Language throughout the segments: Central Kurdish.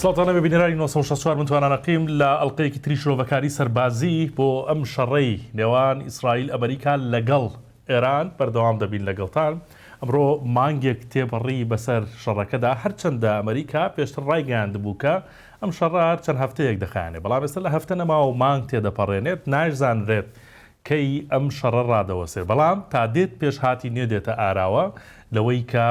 سڵاتانە ببینێرانی 1964 منتوانانەقیم لە ئەڵلقەیەکی تری شرۆڤەکاری سەربازی بۆ ئەم شەڕەی نێوان ئیسرائیل ئەمریکا لەگەڵ ئێران بەردەوام دەبین لەگەڵتان. ئەمڕۆ مانگێک تێپەڕی بەسەر شەڕەکەدا هەرچەندە ئەمریکا پێشتر ڕایگەیاندبوو کە ئەم شەڕە چەند هەفتەیەک دەخایێنێ، بەڵام ئێستا لە هەفتە نەما و مانگ تێدەپەڕێنێت، ناشزانرێت کەی ئەم شەڕە ڕادەوەسێ، بەڵام تا دێت پێش هاتی نوێ دێتە ئاراوە لەوەی کە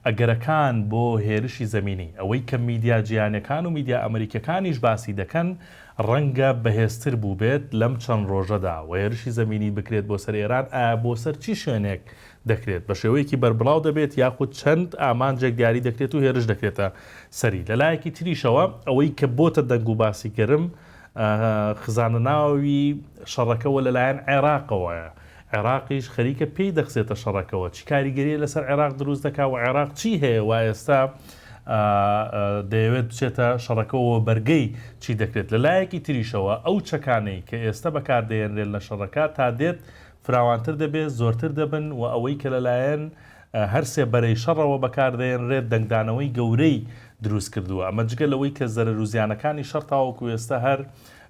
ئەگەرەکان بۆ هێرشی زەمینی، ئەوەی کە میدیا جیهانیەکان و میدیا ئەمریکەکانیش باسی دەکەن ڕەنگە بەهێزتر بوو بێت لەم چەند ڕۆژەدا و هێرشی زەمینی بکرێت بۆ سەر ئێران. بۆ سەر چی شوێنێک دەکرێت، بە شێوەیەکی بەربڵاو دەبێت یاخود چەند ئامانجێک دیاری دەکرێت و هێرش دەکرێتە سەری. لەلایەکی تریشەوە ئەوەی کە بۆتە دەنگ و باسی گەرم خزانە ناوی شەڕەکەەوە لەلایەن عێراقەوەیە. عێراقیش خەریکە پێی دەخسێتە شەڕەکەەوە، چی کاریگەریە لەسەر عێراق دروست دەکا و عێراق چی هەیە و ئێستا دەیەوێت بچێتە شەڕەکەەوە بەرگەی چی دەکرێت. لەلایەکی تریشەوە ئەو چەکانەی کە ئێستا بەکاردێنرێت لە شەڕەکە تا دێت فراوانتر دەبێت، زۆرتر دەبن و ئەوەی کە لەلایەن هەرسێ بەرەی شەڕەوە بەکاردێنرێت دەنگدانەوەی گەورەی دروست کردووە. ئەمە جگە لەوەی کە زەرەر و زیانەکانی شەڕ تاوەکو ئێستا هەر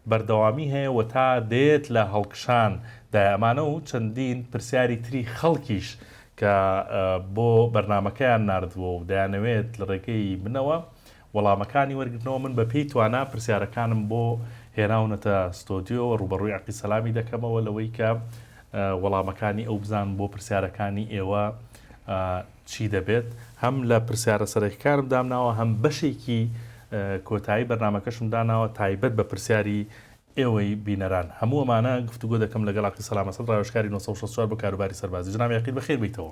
بەردەوامی هەیە و تا دێت لە هەڵکشان دایەمانە و چەندین پرسیاری تری خەڵکیش کە بۆ بەرنمەکەیان ناردووە و دەیانەوێت لە ڕێگەی بنەوە وەڵامەکانی وەرگرتنەوە. من بە پێی توانە پرسیارەکانم بۆ هێناونەتە ستۆدیۆ ڕوبەڕووی عەقی سەلامی دەکەمەوە لەوەی کە وەڵامەکانی ئەو بزان بۆ پرسیارەکانی ئێوە چی دەبێت. هەم لە پرسیارە سەرەکیەکانم دامناوە، هەم بەشێکی کۆتایی بەرنمەکەشم داناوە تایبەت بە پرسیاری ئێوەی بینەران. هەموو ئەمانە گفتوگۆ دەکەم لەگەڵ عەقی سەلام ئەسەد ڕاوێژکاری 1964 بۆ کاروباری سەربازی. جناب یاقیت بەخێر بیتەوە.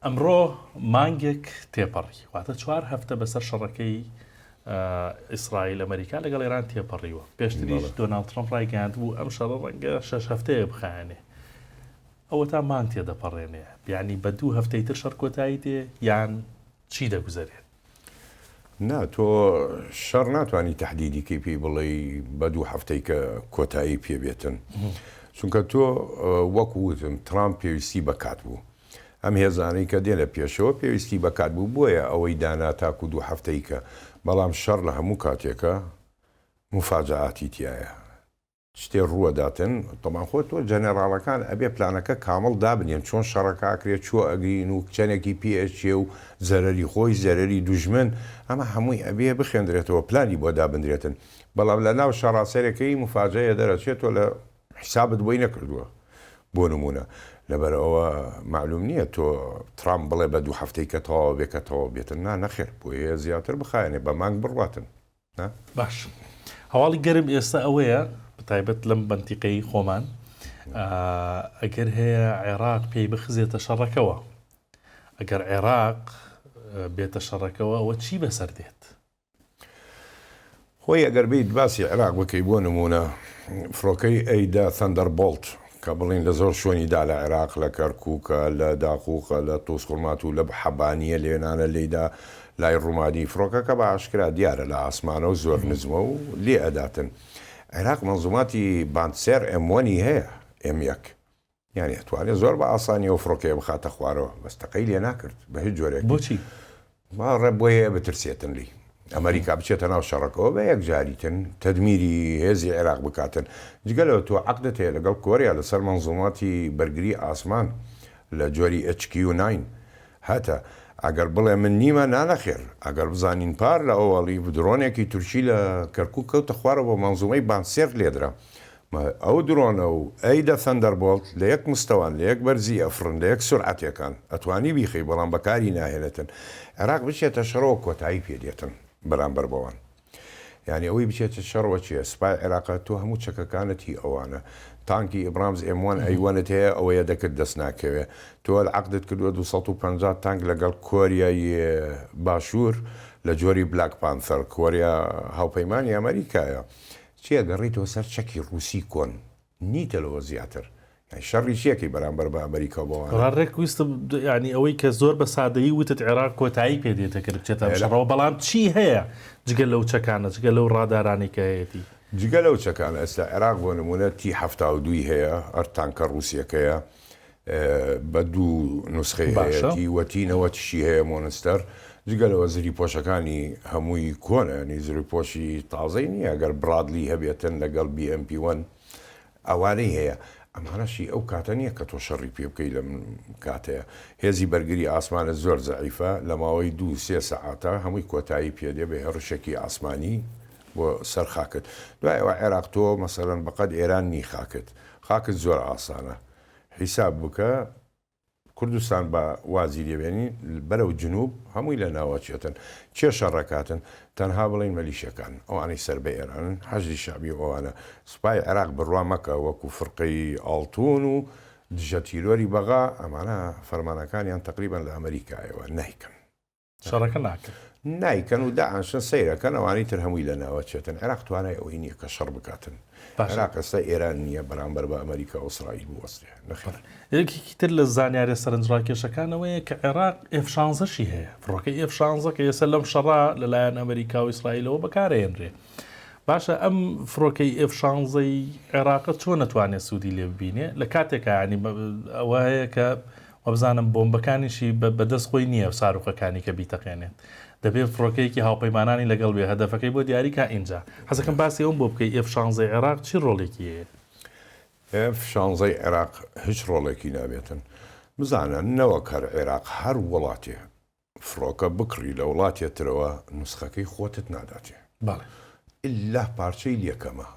ئەمڕۆ مانگێک تێپەڕی، واتە 4 هەفتە بەسەر شەڕەکەی ئیسرائیل ئەمریکا لەگەڵ ئێران تێپەڕیوە. پێشتریش دۆناڵد ترەمپ ڕایگەیاندبوو ئەم شەڕە ڕەنگە 6 هەفتەیە بخایێنێ، ئەوە تا مانگ تێدەپەڕێنێ، یعنی بە 2 هەفتەی تر شەڕ کۆتایی دێ یان چی دەگوزارێت؟ نا تۆ شەڕ ناتوانانی تەحدیدیکەی پێی بڵێ بە 2 هەفتەی کە کۆتایی پێبێتن، چونکە تۆ وەکوتم ترامپ پێویستی بەکات بوو، ئەم هێزانەی کە دێنە پێشەوە پێویستی بەکات بوو، بۆیە ئەوەی دانا تاکو 2 هەفتەی کە، بەڵام شەڕ لە هەموو کاتێکە مفاجعاتی تایە، شتێ ڕووەداتن. تەمان خۆ تۆ جەنەراڵەکان ئەبێ پلانەکە کامڵ دابنێن، چۆن شەڕەکەکرێت، چوە ئەگرین و چەندێکی پێچێ و زەرەری خۆی زەرەری دوژمن، ئەمە هەمووی ئەبێ بخێندرێتەوە، پلانی بۆ دابدرێتن. بەڵام لە ناو شەڕاسەرەکەی مفاجەیە دەرەچێتەوە لە حسابت بۆی نەکردووە. بۆ نمونە لەبەرەوە معلوم نییە تۆ ترامپ بڵێ بە 2 هەفتەی کە تەواو بێ کە تەواو بێتن، نەخێر بۆیە زیاتر بخایێنێ بە مانگ بڕواتن. باش، هەواڵی گەرم ئێستا ئەوەیە بەتایبەت لەم بەنتیقەی خۆمان، ئەگەر هەیە عێراق پێی بخزێتە شەڕەکەەوە، ئەگەر عێراق بێتە شەڕەکەەوە ئەوە چی بەسەر دێت؟ خۆی ئەگەر بیت باسی عێراق بکەی بۆ نمونە فڕۆکەی ئەیدا تەندەربۆڵت کە بڵین لە زۆر شوێنیدا لە عێراق، لە کەرکووکە، لە داقووقە، لە تۆسقڵمات و لە حەبانیە لێنانە لێدا لای ڕوومانی فڕۆکەکە بە ئاشکرا دیارە لە ئاسمانە و زۆر نزمە و لێ ئەداتن. عێراق مەنزوماتی باندسێر M1 هەیە، M1 یعنی ئەتوانێت زۆر بە ئاسانی و فڕۆکەیە بخاتە خوارەوە، بەستەقەی لێ ناکرد بە هیچ جۆرێک. بۆچی؟ ڕێ بۆیە بترسێتن لی ئەمریکا بچێتە ناو شەڕەکەەوە بە یەک جاریتن تەدمیری هێزی عێراق بکاتن. جگەلەوە تۆ عەقدت هەیە لەگەڵ کۆریا لەسەر مەنزوماتی بەرگری ئاسمان لە جۆری HQ9 هەتە ئەگەر بڵێ من نیمە نانەخێر، ئەگەر بزانین پار لە ئەوڵی درۆنێکی تورکی لە کەرکووک کەوتە خوارە بۆ مەنزومەی بانسێر لێدرا، ئەو درۆنە و ئەیدا تەندەربۆڵت لە یەک مستەوان، لە یەک بەرزی ئەفرن، لە یەک سورعەتەکان ئەتوانی بیخی، بەڵام بەکاری ناهێنێتن. عێراق بچێتە شەڕەوە کۆتایی پێدێتن بەرامبەر بەوان، یعنی ئەوەی بچێتە شەڕەوە چیە؟ سوپای عێراقە تۆ هەموو چەکەکانەتی ئەوانە، تانکی ئیبرامز M1 ئەیوانت هەیە ئەوەیە دەکرد دەست ناکەوێ، تۆ عەقدت کردووە 250 تانک لەگەڵ کۆریای باشوور لە جۆری بلاک پانثەر، کۆریا هاوپەیمانی ئەمریکایە، چیە گەڕیتەوە سەر چەکی ڕووسی کۆن، نیتەلەوە زیاتر شەڕی چیەکەی بەرامبەر بە ئەمریکا بەوان. ڕێک ویستم ینی ئەوەی کە زۆر بە سادەیی وتت عێراق کۆتایی پێدێتە کرد بچێتە شەڕەوە، بەڵام چی هەیە جگە لەو چەکانە، جگە لەو ڕادارانی کە هەیەتی؟ جگە لەو چەکانە ئێستا عێراق بۆ نمونە T-72 هەیە، هەر تانکە ڕووسیەکەیە بە 2 نوسخەی هەیەتی، وەتینەوە تشی هەیە مۆنستەر جگەلەوە زری پۆشەکانی هەمووی کۆنە ینی زری پۆشی تازەی نییە ئەگەر برادلی هەبێتن لەگەڵ BMP1 ئەوانەی هەیە ئەمانەشی ئەو کاتە نییە کە تۆ شەڕی پێ بکەی لەم کاتەیە هێزی بەرگری ئاسمانە زۆر زەعیفە لە ماوەی 2-3 سەعاتە هەمووی کۆتایی پێدێ بە هێڕشێکی ئاسمانی بۆ سەر خاکت دوایەوە عێراق تۆ مەسەلەن بەقەد ئێران نی خاکت زۆر ئاسانە حیساب بکە کوردستان بە وازی لێبێنی بەرەو جنوب هەمووی لە ناوەچێتن چێ شەڕەکاتن تەنها بڵین مەلیشەکان ئەوانەی سەر بە ئێرانن حەجی شعبی ئەوانە سوپای عێراق بڕوا مەکە وەکو فرقەی ئاڵتون و دژە تیرۆری بەغا ئەمانە فەرمانەکانیان تقریبان لە ئەمریکایەوە نایکەن شەڕەکە ناکەن نایکەن و داعشە سەیرەکەن ئەوانی تر هەمووی لە ناوەچێتن عێراق توانای ئەوەی نییە کە شەڕ بکاتن عێراق ئێستا ئێران نییە بەرامبەر بە ئەمریکا و ئیسرائیل بوەستێ نەخێر یەکێکی تر لە زانیاری سەرنجڕاکێشەکانەوەیە کە عێراق F-16شی هەیە فڕۆکەی F-16 کە ئێستا لەم شەڕا لەلایەن ئەمریکا و ئیسرائیلەوە بەکارهێنرێ باشە ئەم فڕۆکەی F-16ی عێراقە چۆن نەتوانێت سوودی لێ ببینێ لە کاتێکە ینی ئەوە هەیە کە وەبزانم بۆمبەکانیشی بەدەست خۆی نییە ساروقەکانی کە بیتەقێنێت دەبێت فڕۆکەیەکی هاوپەیمانانی لەگەڵ بێ هەدەفەکەی بۆ دیاریکە اینجا حەزەکەم باسی ئەوم بۆ بکەی F-16 عێراق چی ڕۆڵێکی هەیە F-16 عێراق هیچ ڕۆڵێکی نابێتن بزانە نەوەک هەر عێراق هەر وڵاتێ فڕۆکە بکڕی لە وڵاتێترەوە نوسخەکەی خۆتت ناداتێ ئللا پارچەی لێکەمە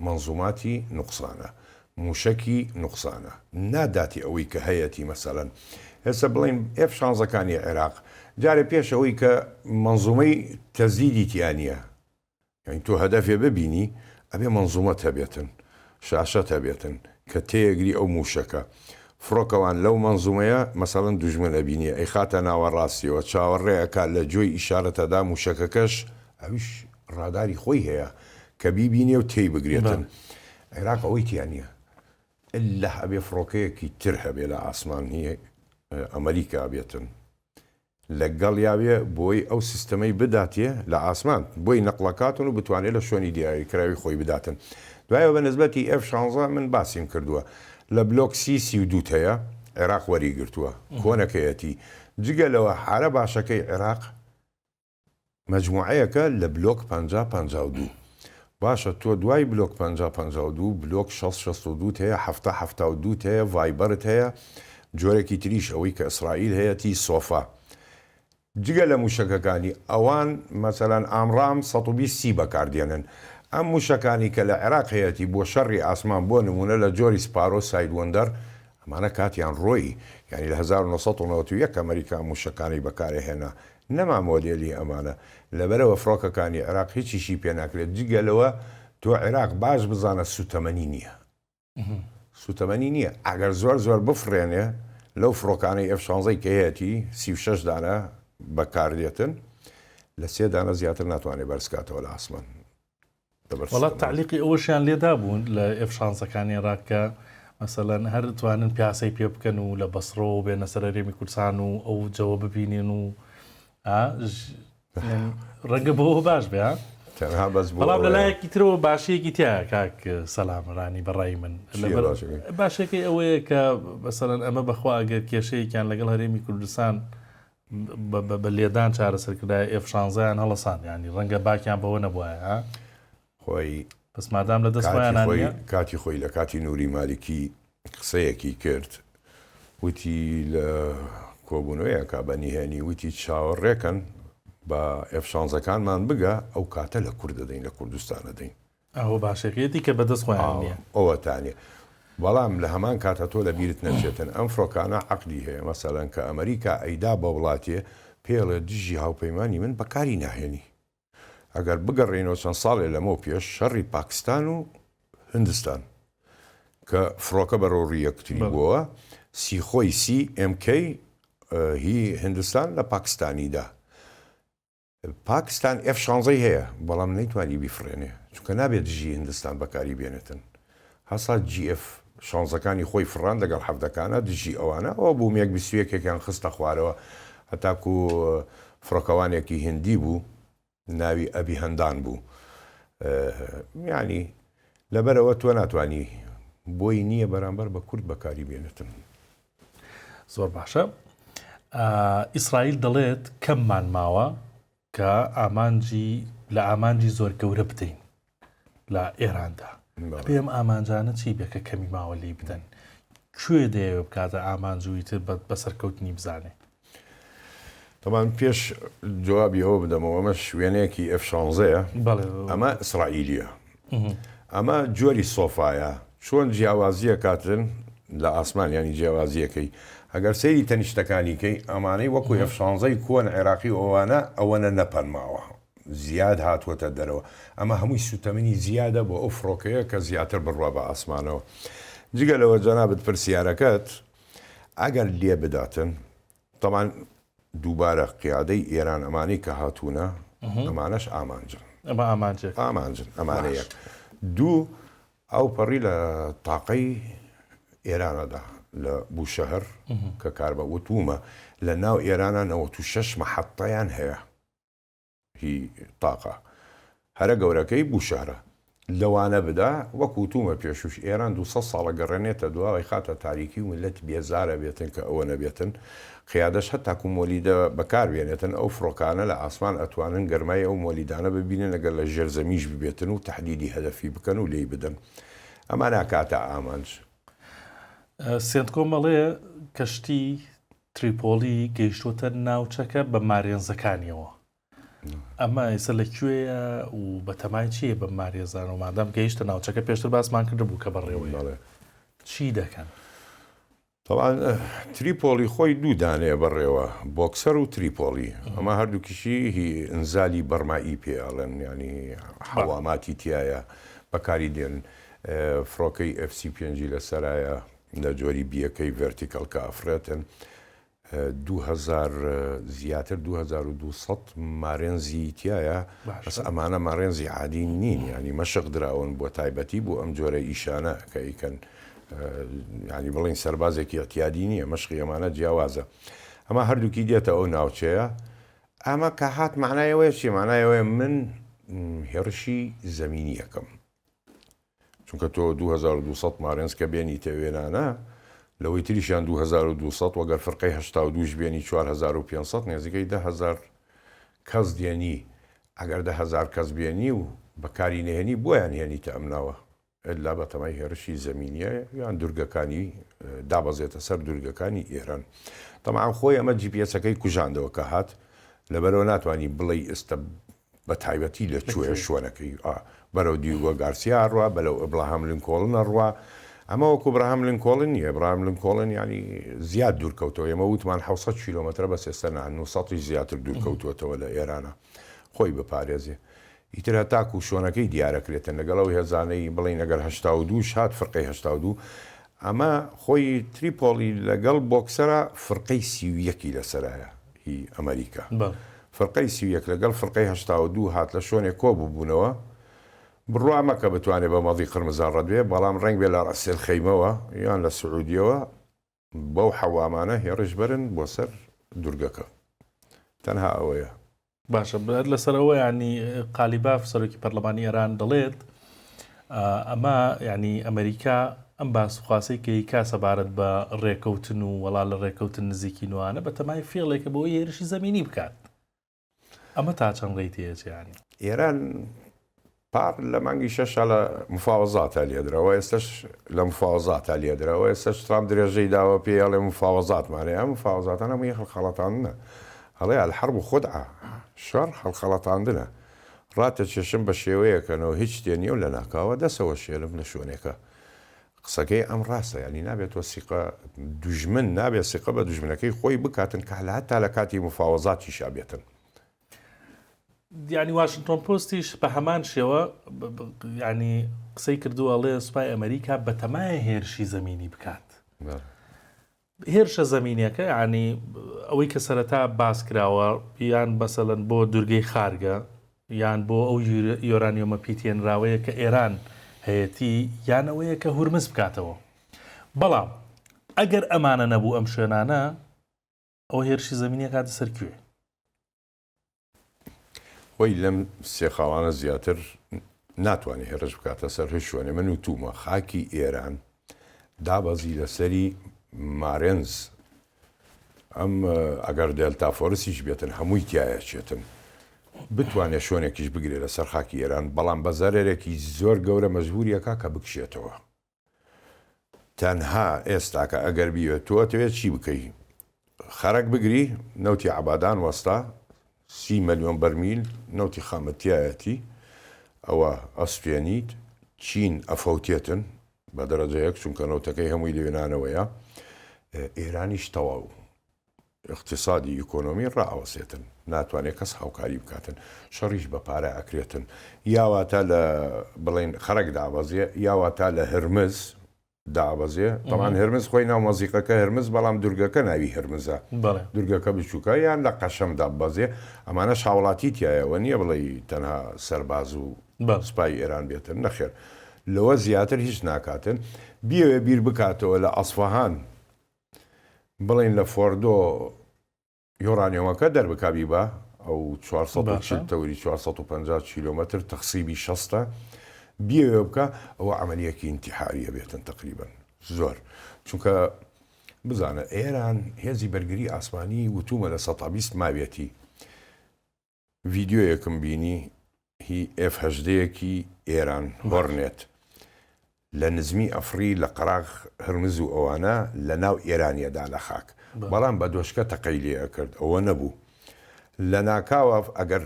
منزوماتی نوقسانە موشکی نوقسانە ناداتی ئەوەی کە هەیەی مەسەلەن هێستا بڵین F-16ەکانی عێراق جارێ پێش ئەوەی کە منزومەی تەزیدی تیانە یعنی تۆ هەدەفێ ببینی ئەبێ منزومەت هەبێتن شاشەت هەبێتن کە تێگری ئەو موشەکە فڕۆکەوان لەو منزومەیە مەسەڵەن دوژمن ئەبینی ئەی خاتە ناوەڕاستیەوە چاوەڕێەکە لە جۆی ئیشارەتەدا موشەکەکەش ئەویش ڕاداری خۆی هەیە کە بیبینێ و تێی بگرێتن عێراق ئەوەی تیانە ئللا هەبێ فڕۆکەیەکی تر هەبێ لە ئاسمانی ئەمریکا بێتن لەگەڵ یاوێ بۆی ئەو سیستەمەی بداتێ لە ئاسمان بۆی نەقلەکاتن و بتوانێت لە شوێنی دیاریکراوی خۆی بداتن دوایەوە بە نسبەتی F-16 من باسیم کردووە لە بلۆک C32 هەیە عێراق وەریگرتووە کۆنەکەیەتی جگەلەوە حارە باشەکەی عێراق مەجموعەیەکە لە بلۆک 50-52 باشە تۆ دوای بلۆک 50-52 بلۆک 6-62 هەیە 7-72 هەیە ڤایبەرت هەیە جۆرێکی تریش ئەوەی کە ئیسرائیل هەیەی سۆفا جگە لە موشەکەکانی ئەوان مەسەلەن ئامڕام 120 بەکاردێنن ئەم موشەکانی کە لە عێراق هەیەی بۆ شەڕی ئاسمان بۆ نمونە لە جۆری سپارۆ سایدوەندەر ئەمانە کاتیان ڕۆی ینی لە 1991 ئەمریکا موشەکانی بەکارهێنا نەما مۆدێلی ئەمانە لەبەرەوە فڕۆکەکانی عێراق هیچیشی پێ ناکرێت جگەلەوە تۆ عێراق باش بزانە سوتەمەنی نییە سوتەمەنی نییە ئەگەر زۆر بفرێنێ لەو فڕۆکانەی F-16 کە هەیەی 36 دانە بەکاردێتن لە 3 دانە زیاتر ناتوانێت بەرزکاتەوە لە ئاسمان وڵات تعلیقی ئەوەشیان لێدا بوون لە F-16ەکانی عێراقکە مەسەلەن هەر توانن پیاسەی پێ بکەن و لە بەسڕۆ و بێنە سەر هەرێمی کوردستان و ئەو جەوە ببینێن و ڕەنگە بەوە باش بێ بەڵام لەلایەکی ترەوە باشەیەکی تیا کاک سەلامڕانی بەڕای من باشەکەی ئەوەیە کە بەسەرەن ئەمە بەخوا ئەگەر کێشەیەکیان لەگەڵ هەرێمی کوردستان بە لێدان چارەسەرکردای F-16یان هەڵەسان ینی ڕەنگە باکیان بەوە نەبووایە خۆی پس مادام لە دەستخۆیان کاتی خۆی لە کاتی نووری مالیکی قسەیەکی کرد وتی لە کۆبوونەوەیە کا بەنیهێنی وتی چاوەڕێکن بە F-16ەکانمان بگە ئەو کاتە لە کورد دەدەین لە کوردستانە دەین ئەوە باشەکەیەتی کە بەدەست خۆیان نییە ئەوەتانێ بەڵام لە هەمان کاتە تۆ لە بیرت نەچێتن ئەم فڕۆکانە عەقلی هەیە مەسەلەن کە ئەمریکا ئەیدا بە وڵاتێ پێڵێ دژی هاوپەیمانی من بەکاری ناهێنی ئەگەر بگەڕێنەوە چەند ساڵێ لەمەوە پێش شەڕی پاکستان و هندستان کە فڕۆکە بەڕۆ یەکتری بووە سیخۆی CMK هی هندستان لە پاکستانیدا پاکستان F-16 هەیە بەڵام نەیتوانی بیفرێنێ چونکە نابێت دژی هندستان بەکاری بێنێتن هەسا GF-16ەکانی خۆی فڕان لەگەڵ حەفدەکانە دژی ئەوانە ئەوە بوو مێک 21ێکیان خستە خوارەوە هەتاکو فڕۆکەوانێکی هندی بوو ناوی ئەبی هەندان بوو ینی لەبەرەوە تۆ ناتوانی بۆی نییە بەرامبەر بە کورد بەکاری بێنێتن زۆر باشە ئیسرائیل دەڵێت کەممان ماوە کە لە ئامانجی زۆر گەورە بدەین لە ئێراندا. پێم ئامانجانە چی بێ کە کەمی ماوە لی بدەن؟ کوێ دەیەوێ بکاتە ئامانجووی تر بەسەرکەوتنی بزانێ؟ طبعا پێش جوابی ئەوە بدەمەوە ئەمە شوێنەیەکی F-16 ئەمە ئیسرائیلیە، ئەمە جۆری سۆفایە چۆن جیاوازیە کاتن لە ئاسمان ینی جیاوازیەکەی ئەگەر سەیری تەنیشتەکانیکەی ئەمانەی وەکو F-16 کۆن عێراقی ئەوەنە نەپەنماوە زیاد هاتووەتە دەرەوە، ئەمە هەمووی سوتەمنی زیادە بۆ ئەو فڕۆکەیە کە زیاتر بڕوا بە ئاسمانەوە. جگە لەوە جەنابەت پرسیارەکەت ئەگەر لێ بداتن طبعا دووبارە قیادەی ئێران ئەمانەی کە هاتوونە ئەمانەش ئامانجن ئەمانەیەک دوو ئەو پەڕی لە تاقەی ئێرانەدا لە بوشەهر کە کار بە وتومە لە ناو ئێرانە 96 مەحەتەیان هەیە هی تاقە هەرە گەورەکەی بوشارە لەوانە بدا وەکوتومە پێشوش ئێران 200 ساڵە گەڕێنێتە دوای خاتە تاریکی و ملت بێزارە بێتن کە ئەوە نەبێتن قیادەش هەتاکو مۆلیدە بەکاربێنێتن ئەو فڕۆکانە لە ئاسمان ئەتوانن گەرمای ئەو مۆلیدانە ببینن لەگەر لە ژێرزەمیش ببێتن و تەحدیدی هەدەفی بکەن و لێی بدەن ئەمە ناکاتە ئامانج. سێنت کۆمەڵێ کەشتی تریپۆلی گەیشتوتە ناوچەکە بە مارێنزەکانیەوە، ئەمە ئێستا لەکوێیە و بەتەمای چییە بە مارێزان و مادام گەیشتە ناوچەکە پێشتر باسمان کرد بوو کە بەڕێوەیە چی دەکەن؟ طبعا تریپۆلی خۆی دوو دانەیە بەڕێوە بۆکسەر و تریپۆلی ئەمە هەردووکیشی هی ئەنزالی بەرمایی پێڵێن ینی حەواماتی تایە بەکاری دێن فڕۆکەی FC5 لەسەرایە لە جۆری بیەکەی ڤێرتیکەڵ کە ئەفرێتن 2000 زیاتر 2200 مارێنزی تایە بەس ئەمانە مارێنزی عادی نین ینی مەشق دراون بۆ تایبەتی بۆ ئەم جۆرە ئیشانە کە ئیکەن ینی بڵین سەربازێکی احتیادی نییە مەشقی ئەمانە جیاوازە ئەمە هەردووکی دێتە ئەو ناوچەیە ئەمە کە هات معنایەوەی چی معنایەوەی من هێرشی زەمینی یەکەم چونکە تۆ 2200 مارێنز کە بێنی تەوێنانە لەوەی تریشیان 2200 وەگەر فڕقەی 82 بێنی 4500 نێزیکەی 10,000 کەس دێنی ئەگەر 10,000 کەس بێنی و بەکاری نهێنی بۆیان هێنیتە ئەمناوە ئەلا بەتەمای هێرشی زەمینیە یان دورگەکانی دابەزێتە سەر دورگەکانی ئێران. تەمام خۆی ئەمە GPS-ەکەی کوژاندەوە کە هات لەبەرەوە ناتوانانی بڵێ ئێستا بە تایبەتی لە کوێ شوێنەکەی بەرەو دیوگۆ گارسیا ڕوا بەلەو ئەبراهام لینکۆڵنە ڕوا ئەمە وەکو ئەبراهام لینکۆڵن نیە ئەبراهام لینکۆڵن ینی زیاد دوورکەوتەوە ئێمە وتمان 700 کیلۆمەترە بەس ئێستا 900 زیاتر دوورکەوتوەتەوە لە ئێرانە خۆی بپارێزێ ئیتر هەتاکو شۆنەکەی دیارەکرێتن لەگەڵەوە هێزانەی بڵین ئەگەر 82 هات فڕقەی 82 ئەمە خۆی تریپۆلی لەگەڵ بۆکسەرە فڕقەی 31 لەسەرایە هی ئەمریکا فڕقەی 31 لەگەڵ فڕقەی 82 هات لە شوێنێک کۆ ببوونەوە بڕوامە کە بتوانێت بە مەڵی قرمزان ڕەدوێ بەڵام ڕنگ بێ لە ڕەسێل خەیمەوە یان لە سعودیەوە بەو حەوامانە هێڕش برن بۆ سەر دورگەکە تەنها ئەوەیە. باشە لەسەرەوە ینی قالیباف سەرۆکی پەرلەمانی ئێران دەڵێت ئەمە ینی ئەمریکا ئەم باسخواسەی کەی کا سەبارەت بە ڕێکەوتن و وەڵا لە ڕێکەوتن نزیکی نوانە بە تەمای فێڵێکە بۆ هێرشی زەمینی بکات ئەمە تا چەند ڕێیتەیەیانی ئێران پار لە مانگی 6 لە مفاوەزاتە لێدرەوە ئێستش لە مفاوەزاتە لێدرەوە ئێستش ترام درێژەی داوە پێڵێ مفاوەزاتمانەیە ئەم مفاوەزاتانە هەمووی خەڵخەڵەتانە هەڵێ الحرب خودعە شەڕ هەڵخەڵەتاندنە ڕاتە چێشم بە شێوەیەکەنەوە هیچ تێنیە و لە ناکاوە دەسەوە شێرم لە شوێنێکە قسەکەی ئەم ڕاستە ینی نابێت وەسیقە دوژمن نابێت سیقە بە دوژمنەکەی خۆی بکاتن کە هەتا لە کاتی مفاوەزاتی شابێتن. ینی واشنگتۆن پۆستیش بە هەمان شێوە ینی قسەی کردو ئەڵێ سوپای ئەمریکا بە تەمایە هێرشی زەمینی بکات. هێرشە زەمینیەکە ینی ئەوەی کە سەرەتا باس کراوە یان بەسەڵەن بۆ دورگەی خارگە یان بۆ ئەو یۆرانیۆمە پیتێنراوەیە کە ئێران هەیەتی یان ئەوەیە کە هورمز بکاتەوە. بەڵام ئەگەر ئەمانە نەبوو ئەم شوێنانە ئەو هێرشی زەمینیە کاتە سەر کوێ؟ خۆی لەم سێخاوانە زیاتر ناتوانێت هێرش بکاتە سەر هیچ شوێنێ من وتومە خاکی ئێران دابەزی لەسەری مارێنز ئەم ئەگەر دێلتا فۆرسیش بێتن هەمووی تایەچێتن بتوانێت شوێنێکیش بگرێت لە سەر خاکی ئێران بەڵام بە زەرێکی زۆر گەورە مەجبوریەکە کە بکشێتەوە تەنها ئێستاکە ئەگەر بیوێت تۆ دەوێت چی بکەی خەرک بگری نەوتی عەبادان وەستا 30 ملیۆن بەرمیل نەوتی خامەتیایەتی ئەوە ئەسپێنیت چین ئەفەوتێتن بە دەرەجەیەک چونکە نەوتەکەی هەمووی لەوێنانەوەیە ئێرانیش تەواو اقتصادی ئیکۆنۆمی ڕائەوەسێتن ناتوانێت کەس هاوکاری بکاتن شەڕیش بە پارە ئەکرێتن یاواتە لە بڵێن خەرک دابەزێ یاواتە لە هەرمز دابەزێ تەمان هەرمز خۆی ناو مەزیقەکە هەرمز بەڵام دورگەکە ناوی هەرمزە دورگەکە بچووکە یان لە قەشەم دابەزێ ئەمانە شاوڵاتی تایەوە نییە بڵێ تەنها سەرباز و سوپای ئێران بێتن نەخێر لەوە زیاتر هیچ ناکاتن بیەوێ بیر بکاتەوە لە ئەسفەهان بڵین لە فۆردۆ یۆرانیۆمەکە دەربکبی بە ئەو 440 تەوری 450 کیلومتر تەخسیبی 60 بیەوێ بکە ئەوە عملیەکی ئینتیحاریە بێتن تقریبا زۆر چونکە بزانە ئێران هێزی بەرگری ئاسمانی وتومە لە 120 ماوێتی ڤیددیۆیەکم بینی هی F-18یەکی ئێران هۆڕنێت لە نزمی ئەفری لە قەراغ هەرمز و ئەوانە لە ناو ئێرانیەدا لە خاک بەڵام بە دۆشکە تەقەی لێ ئەکرد ئەوە نەبوو لە ناکاوە ئەگەر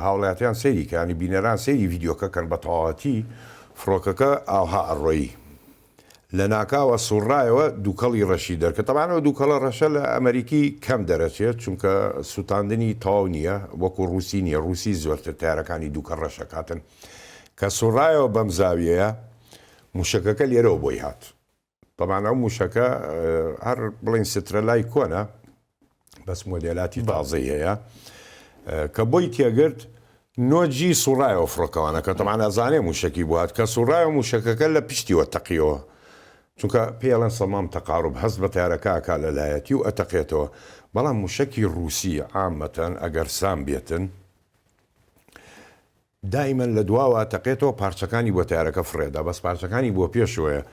هاوڵاتیان سەیریکانی بینەران سەیری ڤیددیۆکە کەن بە تەواوەتی فڕۆکەکە ئاها ئەڕۆیی لە ناکاوە سوڕایەوە دووکەڵی ڕەشی دەرکە تەمانەوە دووکەڵە ڕەشە لە ئەمریکی کەم دەرەچێت چونکە سوتاندنی تەواو نییە وەکو ڕووسی نیە ڕووسی زۆرتر تارەکانی دووکە ڕەشەکاتن کە سوڕایەوە بەم زاویەیە موشەکەکە لێرەوە بۆی هات تەمانە ئەو موشەکە هەر بڵین سترەلای کۆنە بەس مۆدێلاتی تازەی هەیە کە بۆی تێگرت نۆجی سوڕایەوە فڕۆکەوانە کە تەمان ئەزانێ موشکی بوات کە سوڕایە موشەکەکە لە پشتیوە تەقیەوە چونکە پێڵەن سەمام تەقاڕب هەست بە تارەکەکە لەلایەتی و ئەتەقێتەوە بەڵام موشکی ڕووسی عامەتەن ئەگەر سام بێتن دائیمەن لە دواوە تەقێتەوە پارچەکانی بۆ تارەکە فڕێدا بەس پارچەکانی بۆ پێشوەیە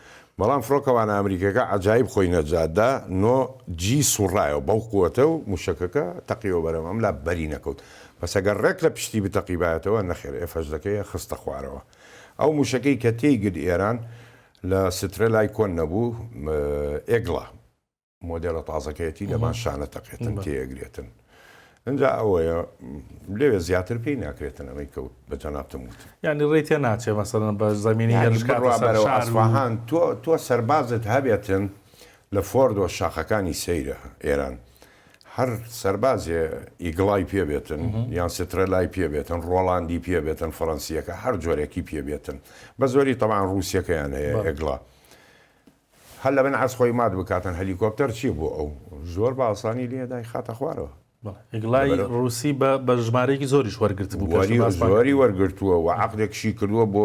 بەڵام فڕۆکەوانە ئەمریکەکە عجایب خۆی نەجاددا نۆ جی سوڕایەوە بەو قووەتە و موشەکەکە تەقیەوە بەرەم ئەم لا بەری نەکەوت بەس ئەگەر ڕێک لە پشتی بتەقیبایەتەوە نەخێر F-18ەکەی خستە خوارەوە ئەو موشەکەی کە تێیگرت ئێران لە سترەلای کۆن نەبوو ئێگڵە مۆدێلە تازەکەیەتی لەمان شانە تەقێتن تێگرێتن اینجا ئەوەیە لێوێ زیاتر پێی ناکرێتن ئەمەی کەوت بە جەنابتم وت ینی ڕێتە ناچێ مەسەڵەن بە زەمینی ئەسفەهان تۆ سەربازت هەبێتن لە فۆردۆ شاخەکانی سەیرە ئێران هەر سەربازێ ئیگڵای پێبێتن یان سترەلای پێبێتن ڕۆڵاندی پێبێتن فەڕەنسیەکە هەر جۆرێکی پێبێتن بە زۆری تەمان ڕووسیەکەیان هەیە ئێگڵا هەر لە بن عەز خۆی مات بکاتن هەلیکۆپتەر چی بوو ئەو زۆر بە ئاسانی لێدای خاتە خوارەوە ئیگڵای ڕووسی بە ژمارەیەکی زۆریش وەرگرت بوو زۆری وەرگرتووە و عەقدێکشی کردووە بۆ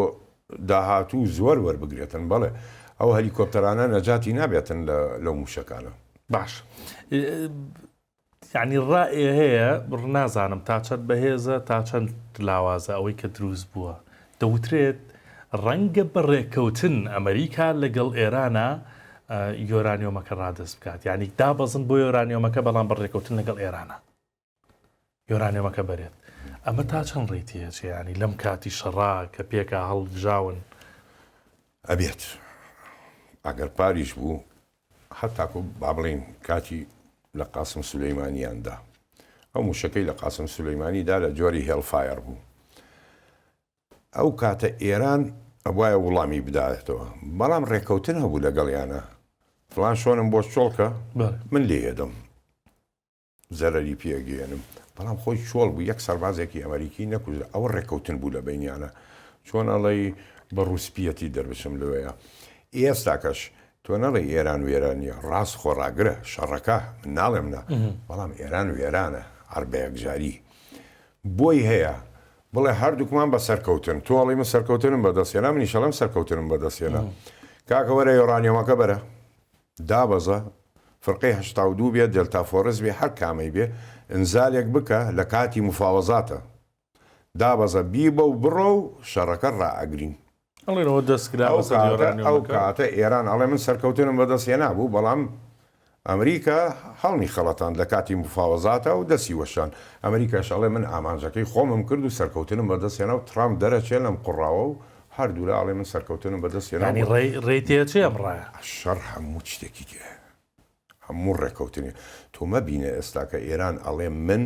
داهاتوو زۆر وەربگرێتن بەڵێ ئەو هەلیکۆپتەرانە نەجاتی نابێتن لەو موشەکانە باش یعنی ڕائێ هەیە نازانم تا چەند بەهێزە تا چەند لاوازە ئەوەی کە دروست بووە دەوترێت ڕەنگە بەڕێکەوتن ئەمریکا لەگەڵ ئێرانە یۆرانیۆمەکە ڕادست بکات یعنی دابەزن بۆ یۆرانیۆمەکە بەڵام بەڕێکەوتن لەگەڵ ئێرانە یۆرانیۆمەکە بەرێت ئەمە تا چەند ڕێتی هەیە ینی لەم کاتی شەڕا کە پێکە هەڵبژاون ئەبێت ئەگەر پاریش بوو هەتاکو با بڵێن کاتی لە قاسم سولەیمانیاندا ئەو موشەکەی لە قاسم سولەیمانیدا لە جۆری هێڵفایر بوو ئەو کاتە ئێران ئەوایە وڵامی بدایێتەوە بەڵام ڕێکەوتن هەبوو لەگەڵیانە فڵان شۆنم بۆ چۆڵکە من لێدەم زەرەری پێگەێنم بەڵام خۆی چۆڵ بوو یەک سەربازێکی ئەمریکی نەکوژ ئەوە ڕێکەوتن بوو لە بینیانە چۆن ئەڵی بە ڕووسپیەتی دەربچم لەوەیە ئێستاکەش تۆ نەڵێ ئێران وێرانیە ڕاست خۆڕاگرە شەڕەکە من ناڵێم نە بەڵام ئێران وێرانە هەربەیەک جاری بۆی هەیە بڵێ هەردووکمان بە سەرکەوتن تۆڵی من سەرکەوتنم بەدەستێنا منی شەڵم سەرکەوتنم بەدەستێنا کاکە وەرە یۆرانیۆمەکە بەرە دابەزە فرقەی 82 بێت دلتا فۆرس بێ هەر کامەی بێ ئنزالێک بکە لە کاتی مفاوەزاتە دابەزە بی بە و بڕۆ و شەڕەکە ڕائەگرین ئەڵێنەوە دەستکرا ئەو کاتە ئێران ئەڵێ من سەرکەوتنم بەدەستێنا بوو بەڵام ئەمریکا هەڵمی خەڵەتان لە کاتی مفاوەزاتە و دەسی وەشان ئەمریکاش ئەڵێ من ئامانجەکەی خۆمم کرد و سەرکەوتنم بەدەستێنە و ترام دەرەچێت لەم قوڕاوە و هەردوو لە ئاڵێ من سەرکەوتنم بەدەستێنە ینی ڕێتێ چێ ئەمڕایە شەڕ هەموو شتێکی تێ هەموو ڕێکەوتنی تۆ مەبینە ئێستا کە ئێران ئەڵێ من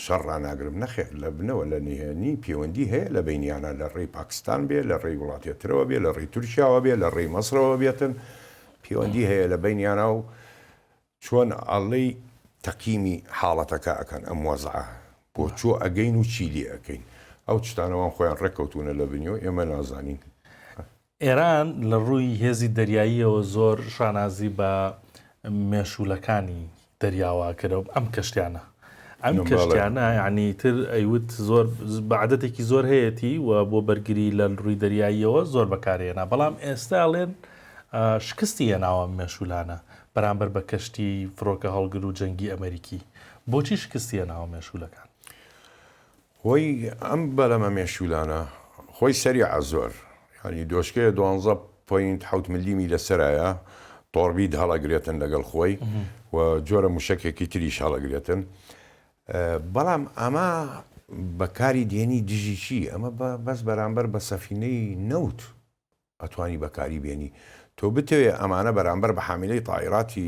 شەڕ ڕناگرم نەخێ لە بنەوە لە نهێنی پەیوەندی هەیە لە بینیانە لە ڕێی پاکستان بێ لە ڕێی وڵاتێترەوە بێ لە ڕێی تورکیاوە بێ لە ڕێی مەسرەوە بێتن پەیوەندی هەیە لە بینیانە و چۆن ئەڵێی تەقیمی حاڵەتەکە ئەکەن ئەم وەزعە بۆ چۆ ئەگەین و چیلی ئەەکەین ئەو شتانەوان خۆیان ڕێککەوتونە لە بنیەوە ئێمە نازانین. ئێران لە ڕووی هێزی دەریاییەوە زۆر شانازی بە مێشولەکانی دەریاوە کردەوە ئەم کەشتیانە ئەم کەشتیانە یعنی تر ئەیوت زۆر بەعادەتێکی زۆر هەیەی و بۆ بەرگری لە ڕووی دەریاییەوە زۆر بەکارێنا بەڵام ئێستا ئەڵێن شکستی هێناوە مێشولانە بەرامبەر بە کەشتی فڕۆکە هەڵگر و جەنگی ئەمریکی بۆچی شکستی هێناوە مێشولەکان خۆی ئەم بەلەمە مێشولانە خۆی سەریع زۆر ینی دۆشکەیە 12.7 ملیمی لەسەرایە تۆڕبید هەڵەگرێتن لەگەڵ خۆی و جۆرە موشکێکی تریش هەڵەگرێتن بەڵام ئەمە بەکاری دێنی دژی چی ئەمە بەس بەرامبەر بە سەفینەی نەوت ئەتوانی بەکاری بێنی تۆ بتوێ ئەمانە بەرامبەر بە حامیلەی تایراتی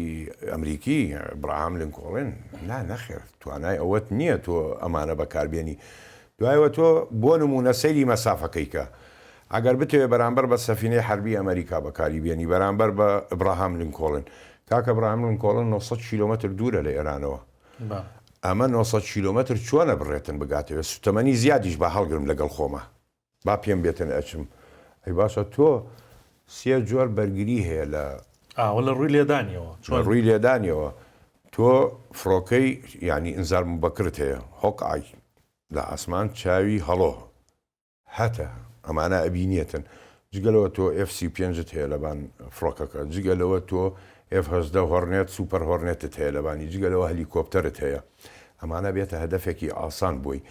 ئەمریکی ئەبراهام لینکۆڵن لا نەخێر توانای ئەوەت نییە تۆ ئەمانە بەکاربێنی دوایەوە تۆ بۆ نمونە سەیری مەسافەکەیکە ئەگەر بتوێ بەرامبەر بە سەفینەی حربی ئەمریکا بەکاری بێنی بەرامبەر بە ئەبراهام لینکۆڵن کاکە ئەبراهام لینکۆڵن 900 کیلۆمەتر دوورە لە ئێرانەوە ئەمە 900 کیلۆمەتر چۆنە بڕێتن بگاتەوە سوتەمەنی زیادیش بە هەڵگرم لەگەڵ خۆمە با پێم بێتن ئەچم ئەی باشە تۆ سێ جۆر بەرگری هەیە لە لە ڕووی لێدانیەوە ڕووی لێدانیەوە تۆ فڕۆکەی ینی ئینزار مبەکرت هەیە هۆک ئای لە ئاسمان چاوی هەڵۆ هەتە ئەمانە ئەبینێتن جگەلەوە تۆ FC5 هەیە لەبان فڕۆکەکە جگەلەوە تۆ F-18 هۆرنێت سوپەر هۆرنێتت هەیە لەبانی جگەلەوە هەلیکۆپتەرت هەیە ئەمانە بێتە هەدەفێکی ئاسان بووی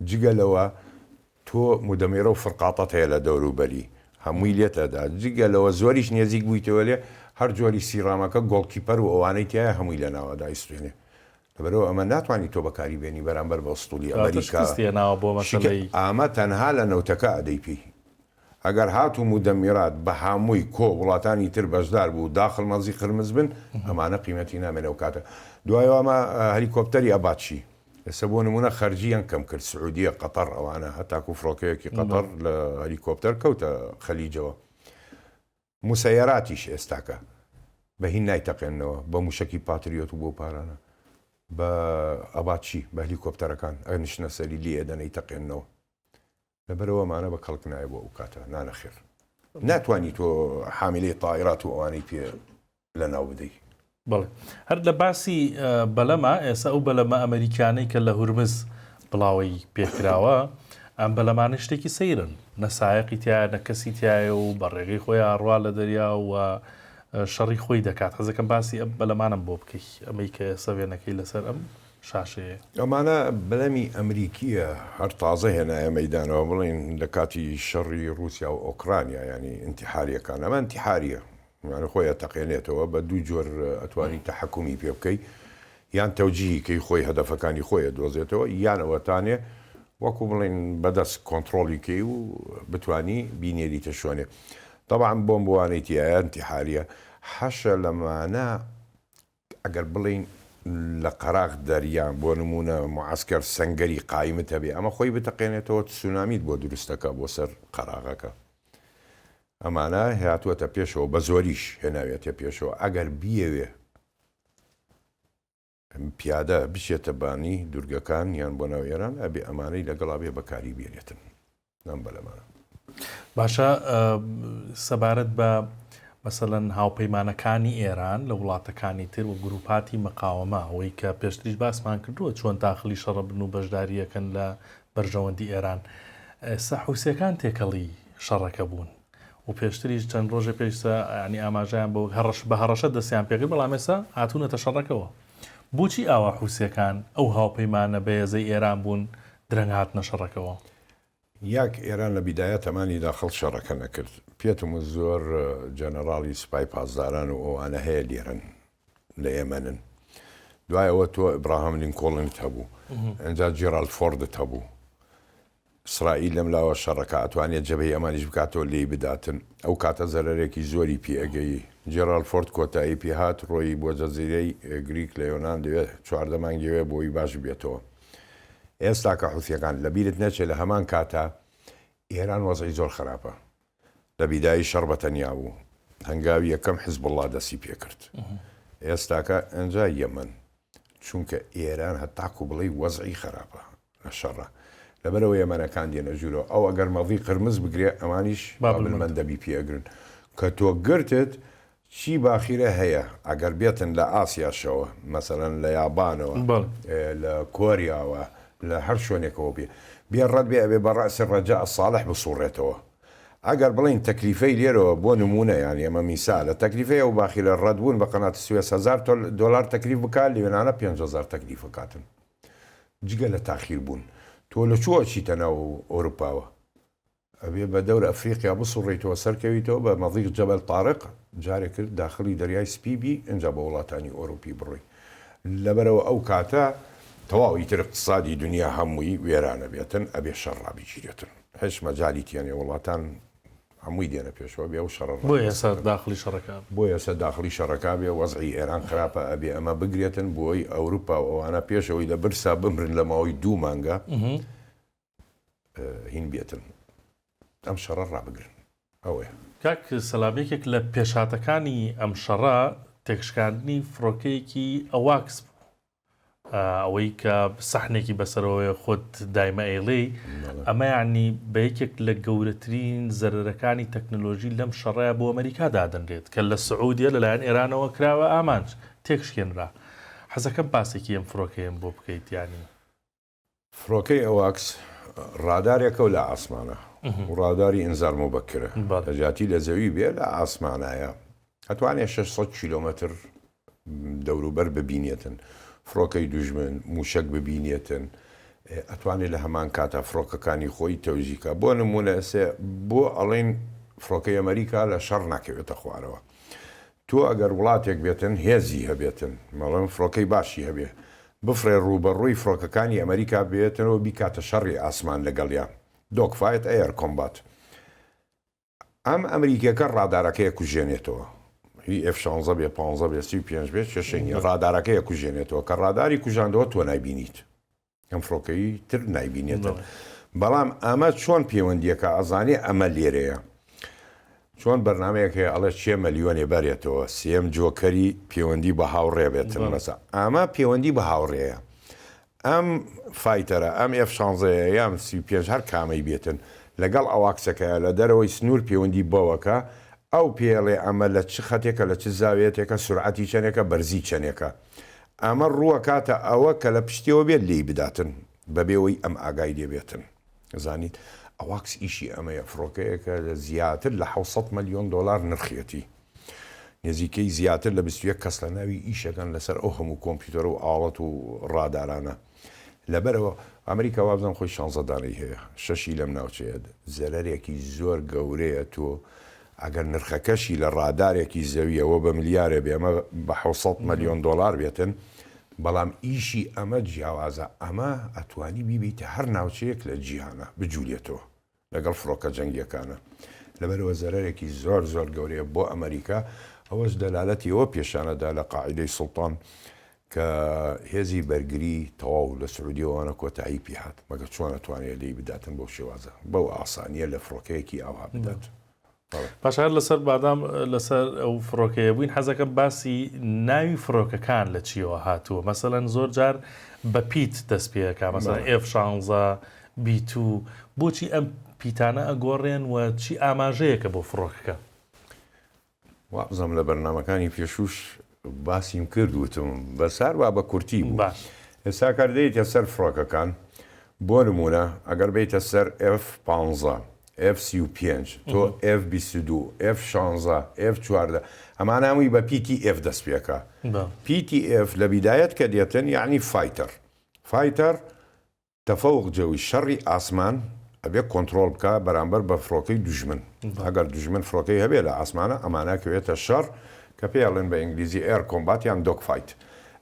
جگەلەوە تۆ مدەمێرە و فرقاتەت هەیە لە دەوروبەری هەمووی لێتەدا جگەلەوە زۆریش نێزیک بوویتەوە لێ هەر جۆری سیڕامەکە گۆڵکیپەر و ئەوانەی تایە هەمووی لە ناوەدا ئیسوێنێ لەبەرەوە ئەمە ناتوانانی تۆ بەکاری بێنی بەرامبەر بە ئەستوڵی ئەمریکا ئامە تەنها لە نەوتەکە ئەدەیپی ئەگەر هاتوو مدەمیرات بە هەمووی کۆ وڵاتانی تر بەشدار بوو داخل مەزی قرمز بن ئەمانە قیمەتی نامێنەوە کاتە دوایەوە ئەمە هەلیکۆپتەری ئەباچی ئێستا بۆ نمونە خەرجیان کەم کرد سعودیە قەتەر ئەوانە هەتاکو فڕۆکەیەکی قەتەر لە هەلیکۆپتەر کەوتە خەلیجەوە موسەیەراتیش ئێستاکە بە هین نایتەقێنەوە بە موشکی پاتریۆت و بۆ پارانە بە ئەباچی بە هەلیکۆپتەرەکان ئەنیشنە سەری لی ئێدەنەی تەقێنەوە لەبەرەوە مانە بە کەڵک نایە بۆ ئەو کاتە نانەخێر ناتوانانی تۆ حامیلەی تایرات و ئەوانەی پێ لە ناو بدەی بڵێ هەر لە باسی بەلەمە ئێستا ئەو بەلەمە ئەمریکانەی کە لە هورمز بڵاوی پێکراوە ئەم بەلەمانە شتێکی سەیرن نەسایەقی تایە نەکەسی تایە و بە ڕێگەی خۆی ئاڕوا لە دەریا و شەڕی خۆی دەکات حەزەکەم باسی ئەم بەلەمانم بۆ بکەی ئەمەی کە سەوێنەکەی لەسەر ئەم شاشەیە ئەمانە بەلەمی ئەمریکیە هەر تازە هێنایە مەیدانەوە بڵین لە کاتی شەڕی رووسیا و ئۆکرانیا ینی ئینتیحاریەکان ئەمە ئینتیحاریە یانە خۆی تەقێنێتەوە بە دوو جۆر ئەتوانی تەحەکومی پێ بکەی یان تەوجیهیکەی خۆی هەدەفەکانی خۆیە دۆزێتەوە یانەوەتانێ وەکو بڵین بەدەست کۆنتترۆلیکەی و بتانی بینێریتە شوێنێ طبعا بۆم بوانێتی ئەنتیحاریە حەشە لەمانە ئەگەر بڵین لە قەراغ دەریان بۆ نمونە معسکەر سەنگەری قایمت هەبێ ئەمە خۆی بتەقێنێتەوە سونامیت بۆ دروستەکە بۆ سەر قەراغەکە ئەمانە هاتووەتە پێشەوە بە زۆریش هێناوێتە پێشەوە ئەگەر بیەوێ پیادە بچێتە بانی دوورگەکان یان بۆ ناو ئێران ئەبێ ئەمانەی لەگەڵا بێ بەکاری بێنێتن نام بەلەمانە باشە سەبارەت بە مەسەڵەن هاوپەیمانەکانی ئێران لە وڵاتەکانی تر و گروپاتی مەقاوەمە ئەوەی کە پێشتریش باسمان کردووە چۆن داخلی شەڕە بن و بەشداریەکەن لە بەرژەوەندی ئێران سەحوسیەکان تێکەڵی شەڕەکە بوون و پێشتریش چەند ڕۆژە پێشسە ینی ئاماژیان بۆ بە هەڕەشە دەستیان پێکرد بەڵام ئێستا هاتوونەتە شەڕەکەەوە بۆچی ئاوا حوسیەکان ئەو هاوپەیمانە بەهێزەی ئێران بوون درەنگ هاتنە شەڕەکەەوە یاک ئێران لە بیدایە تەمانی داخڵ شەڕەکە نەکرد پێتم زۆر جەنەراڵی سوپای پاسداران و ئەوانە هەیە لێرن لە ئێمەنن دوایەوە تۆ ئیبراهام لینکۆڵنت هەبوو ئەنجا جێرالد فۆردت هەبوو ئیسرائیل لەم لاوە شەڕەکە ئەتوانێت جەبهەی ئەمانیش بکاتەوە لێی بداتن ئەو کاتە زەرەرێکی زۆری پێئەگەی جێرالد فۆرد کۆتایی پێهات ڕۆیی بۆ جەزیرەی گریک لە یۆنان دەوێت 14 مانگیەوێ بۆی باش بێتەوە ئێستا کە حوثیەکان لەبیرت نەچێت لە هەمان کاتە ئێران وەزعی زۆر خراپە لە بیدایی شەڕ بەتەنیا بوو هەنگاوی یەکەم حیزب الله دەستی پێکرد ئێستاکە ئەنجا یەمەن چونکە ئێران هەتاکو بڵێ وەزعی خراپە لە شەڕە لەبەرەوە ئێمانەکان دێنە ژوورەوە ئەو ئەگەر مەڵی قرمز بگرێ ئەمانیش بابلمەند دەبی پێگرن کە تۆ گرتت چی باخیرە هەیە ئەگەر بێتن لە ئاسیاشەوە مەسەرەن لە یابانەوە لە کۆریاوە لە هەر شوێنێکەوە بێ ڕەت بێ ئەبێ بەڕاسی ڕەجا ساڵح بسوڕێتەوە ئەگەر بڵین تەکلیفەی لێرەوە بۆ نمونە یانی ئەمە میسالە تەکلیفەیە و باخیرە ڕەتبوون بە قەنات سوێس $1000 تەکلیف بکات لێوێنانە 5,000 تەکلیف بکاتن جگە لە تاخیر بوون تۆ لە چوە چیتە ناو ئەوروپاوە ئەبێ بە دەورە ئەفریقیا بسوڕیتەوە سەرکەویتەوە بە مەضیق جەبەل تارق جارێک کرد داخلی دەریای سپیبی ئەنجا بە وڵاتانی ئۆروپی بڕۆی لەبەرەوە ئەو کاتە تەواوی تر اقتصادی دنیا هەمووی وێرانە بێتن ئەبێ شەڕابیگیرێتن هیچ مەجالی تیانێ وڵاتان هەمووی دێنە پێشەوە بێ و شەڕ بۆ ئێستا داخلی شەڕەکە بۆ ئێستا داخلی شەڕەکە بێ وەزعی ئێران خراپە ئەبێ ئەمە بگرێتن بۆی ئەوروپا ئەوانە پێشەوەی لە برسا بمرن لە ماوەی 2 مانگە هین بێتن ئەم شەڕە ڕابگرن ئەوەیە کاک سەلامێکێک لە پێشاتەکانی ئەم شەڕە تێکشکاندنی فڕۆکەیەکی ئەواکس بوو ئەوەی کە سەحنێکی بەسەرەوەی خۆت دایمە ئێڵێ ئەمە یعنی بە یەکێک لە گەورەترین زەرەرەکانی تەکنۆلۆژی لەم شەڕەیە بۆ ئەمریکا دادەنرێت کە لە سعودیە لەلایەن ئێرانەوە کراوە ئامانج تێکشکێنرا حەزەکەم پاسێکی ئەم فڕۆکەیەم بۆ بکەیت ینی فڕۆکەی ئەواکس ڕادارێکە و لە ئاسمانە ڕاداری ئینزار مبەکرە لەجاتی لە زەوی بێ لە ئاسمانایە ئەتوانێت 600 کیلۆمەتر دەوروبەر ببینێتن فڕۆکەی دوژمن موشک ببینێتن ئەتوانێت لە هەمان کاتە فڕۆکەکانی خۆی تەوزیکە بۆ نمونە بۆ ئەڵێن فڕۆکەی ئەمریکا لە شەڕ ناکەوێتە خوارەوە تۆ ئەگەر وڵاتێک بێتن هێزی هەبێتن مەڵم فڕۆکەی باشی هەبێ بفرێ ڕوبەڕووی فڕۆکەکانی ئەمریکا بێتنەوە بیکاتە شەڕی ئاسمان لەگەڵیان دۆکفایت ئەیەر کۆمبات ئەم ئەمریکیەکە ڕادارەکەیە کوژێنێتەوە هی F16 بێ 15 بێ 35 بێت چێشێنی ڕادارەکەیە کوژێنێتەوە کە ڕاداری کوژاندەوە تۆ نایبینیت ئەم فڕۆکەی تر نایبینێتەوە بەڵام ئەمە چۆن پەیوەندیەکە ئەزانێ ئەمە لێرەیە چۆن بەرنمەیەک هەیە ئەڵێ 6 ملیۆنێ بەرێتەوە سێم جۆکەری پەیوەندی بە هاوڕێ بێتن مەسا ئەمە پەیوەندی بە هاوڕێیە ئەم فایتەرە ئەم F16 یان 35 هەر کامەی بێتن لەگەڵ ئەواکسەکەیە لە دەرەوەی سنوور پەیوەندی بەوەکە ئەو پێڵێ ئەمە لە چ خەتێکە لە چ زاوێتێکە سورعەتی چەنێکە بەرزی چەنێکە ئەمە ڕووە کاتە ئەوە کە لە پشتیەوە بێت لی بداتن بەبێەوەی ئەم ئاگای لێبێتن زانیت ئەواکس ئیشی ئەمەیە فڕۆکەیەکە لە زیاتر لە 600 ملیۆن دلار نرخێتی نزیکەی زیاتر لە 21 کەس لە ناوی ئیشەکەن لەسەر ئەو هەموو کۆمپیوتەر و ئاڵەت و ڕادارانە لەبەرەوە ئەمریکا وابزان خۆی 16 دانەی هەیە شەشی لەم ناوچەیە زەرەرێکی زۆر گەورەیە تۆ ئەگەر نرخەکەشی لە ڕادارێکی زەویەوە بە ملیارە بێ ئەمە بە 600 ملیۆن دلار بێتن بەڵام ئیشی ئەمە جیاوازە ئەمە ئەتوانی بیبیتە هەر ناوچەیەک لە جیهانە بجوولێتەوە لەگەڵ فڕۆکە جەنگیەکانە لەبەرەوە زەرەرێکی زۆر زۆر گەورەیە بۆ ئەمریکا ئەوەش دەلالەتی ئەوە پێشانەدا لە قاعیدەی سوڵتان کە هێزی بەرگری تەواو لە سعودیەوەوانە کۆتایی پێهات مەگە چۆن ئەتوانێت لی بداتن بەو شێوازە بەو ئاسانیە لە فڕۆکەیەکی ئاوا بدات پاشار لەسەر بادام لەسەر ئەو فڕۆکەیە بووین حەزەکە باسی ناوی فڕۆکەکان لە چیەوە هاتووە مەسەلەن زۆر جار بە پیت دەست پێەکە مەسەلەن F16 B2 بۆچی ئەم پیتانە ئەگۆڕێن و چی ئاماژەیەکە بۆ فڕۆکەکە وابزەم لە بەرنامەکانی پێشوش باسیم کردوتم بەسار وا بە کورتی بوو ئێستا کاردەیەتە سەر فڕۆکەکان بۆ نمونە ئەگەر بیتە سەر F15 F35 تۆ F22 F16 F14 ئەمان هەمووی بە PTF دەست پێکە PTF لە بیدایەت کە دێتن یعنی فایتەر تەفەوق جەوی شەڕی ئاسمان ئەبێ کۆنتترۆل بکە بەرامبەر بە فڕۆکەی دوژمن ئەگەر دوژمن فڕۆکەی هەبێ لە ئاسمانە ئەمانەکەوێتە شەڕ کە پێڵێن بە ئینگلیزی ئێر کۆمبات یان دۆک فایت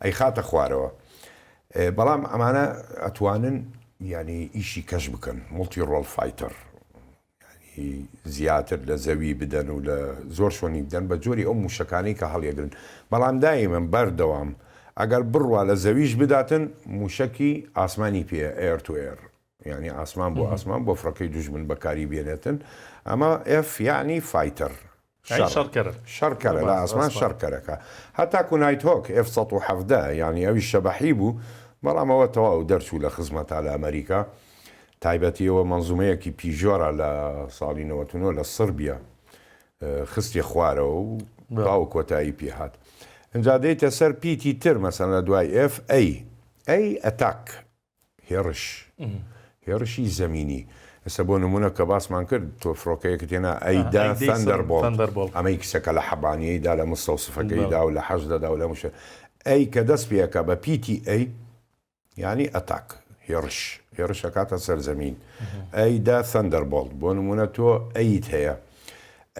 ئەی خاتە خوارەوە بەڵام ئەمانە ئەتوانن ینی ئیشی کەش بکەن مڵتی ڕۆڵ فایتەر زیاتر لە زەوی بدەن و لە زۆر شوێنی بدەن بە جۆری ئەو موشەکانی کە هەڵیەگرن بەڵام دایمەن بەردەوام ئەگەر بڕوا لە زەویش بداتن موشکی ئاسمانی پێ ئێر تو ئێر ینی ئاسمان بۆ ئاسمان بۆ فڕەکەی دوژمن بەکاری بێنێتن ئەمە ئف یعنی فایتەر شەڕکەرە لە ئاسمان شەڕکەرەکە هەتا کونایت هۆک F-117 ینی ئەوی شەبەحی بوو بەڵام ئەوە تەواو دەرچوو لە خزمەتا لە ئەمریکا تایبەتیەوە منزومەیەکی پیژۆرە لە ساڵی 99 لە سربیا خستی خوارەوە و باو کۆتایی پێهات ئەجا دەیتە سەر پیتی تر مەسەن لە دوای ئەی ئەتاک هێرشی زەمینی ئەسە بۆ نمونە کە باسمان کرد تۆ فڕۆکەیەکە تێنا ئەیدا ثەندەربۆڵت ئەمەی کسەکە لە حەبانیەیدا لە مستەوسفەکەیدا و لە حەشدەدا و لە موشە ئەی کە دەست پێەکە بە پیتی ئەی ینی ئەتاک هێرش ئەکاتە سەر زەمین ئەیدا ثەندەربۆڵت بۆ نمونە تۆ ئەیت هەیە